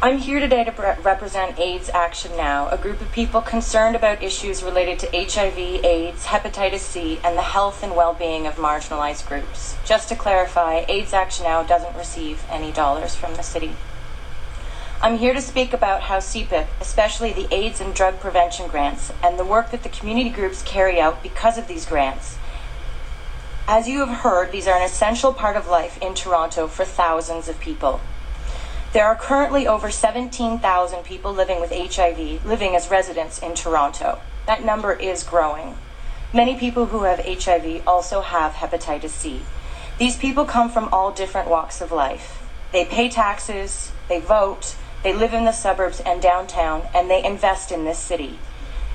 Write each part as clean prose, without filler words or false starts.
I'm here today to represent AIDS Action Now, a group of people concerned about issues related to HIV, AIDS, hepatitis C, and the health and well-being of marginalized groups. Just to clarify, AIDS Action Now doesn't receive any dollars from the city. I'm here to speak about how CPIP, especially the AIDS and drug prevention grants, and the work that the community groups carry out because of these grants. As you have heard, these are an essential part of life in Toronto for thousands of people. There are currently over 17,000 people living with HIV living as residents in Toronto. That number is growing. Many people who have HIV also have hepatitis C. These people come from all different walks of life. They pay taxes, they vote, they live in the suburbs and downtown, and they invest in this city.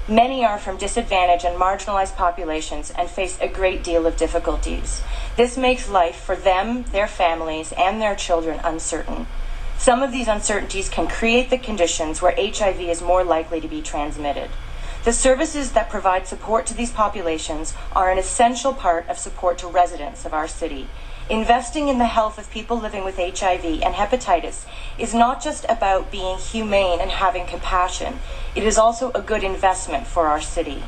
Many are from disadvantaged and marginalized populations and face a great deal of difficulties. This makes life for them, their families, and their children uncertain. Some of these uncertainties can create the conditions where HIV is more likely to be transmitted. The services that provide support to these populations are an essential part of support to residents of our city. Investing in the health of people living with HIV and hepatitis is not just about being humane and having compassion. It is also a good investment for our city.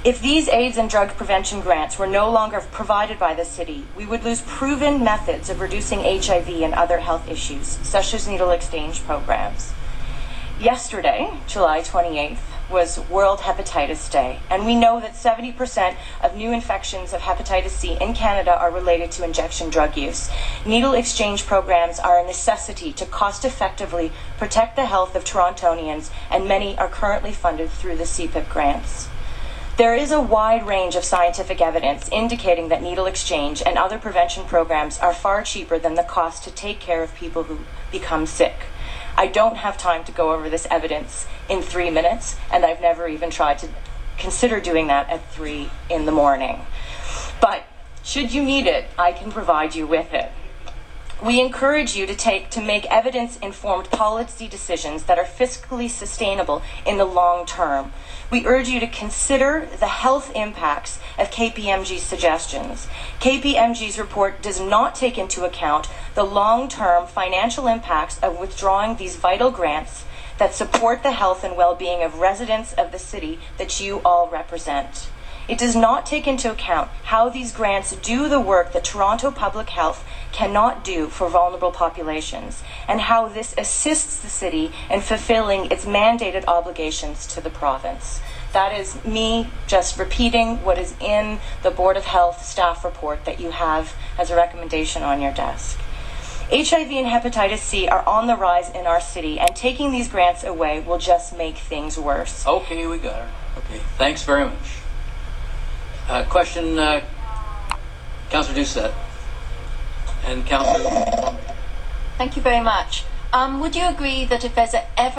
If these AIDS and drug prevention grants were no longer provided by the city, we would lose proven methods of reducing HIV and other health issues, such as needle exchange programs. Yesterday, July 28th, was World Hepatitis Day, and we know that 70% of new infections of hepatitis C in Canada are related to injection drug use. Needle exchange programs are a necessity to cost-effectively protect the health of Torontonians, and many are currently funded through the CPIP grants. There is a wide range of scientific evidence indicating that needle exchange and other prevention programs are far cheaper than the cost to take care of people who become sick. I don't have time to go over this evidence in 3 minutes, and I've never even tried to consider doing that at 3 in the morning. But should you need it, I can provide you with it. We encourage you to make evidence-informed policy decisions that are fiscally sustainable in the long term. We urge you to consider the health impacts of KPMG's suggestions. KPMG's report does not take into account the long-term financial impacts of withdrawing these vital grants that support the health and well-being of residents of the city that you all represent. It does not take into account how these grants do the work that Toronto Public Health cannot do for vulnerable populations, and how this assists the city in fulfilling its mandated obligations to the province. That is me just repeating what is in the Board of Health staff report that you have as a recommendation on your desk. HIV and hepatitis C are on the rise in our city, and taking these grants away will just make things worse. Okay, we got her. Okay, thanks very much. Question, Councillor Doucette and Councillor. Thank you very much. Would you agree that if there's ever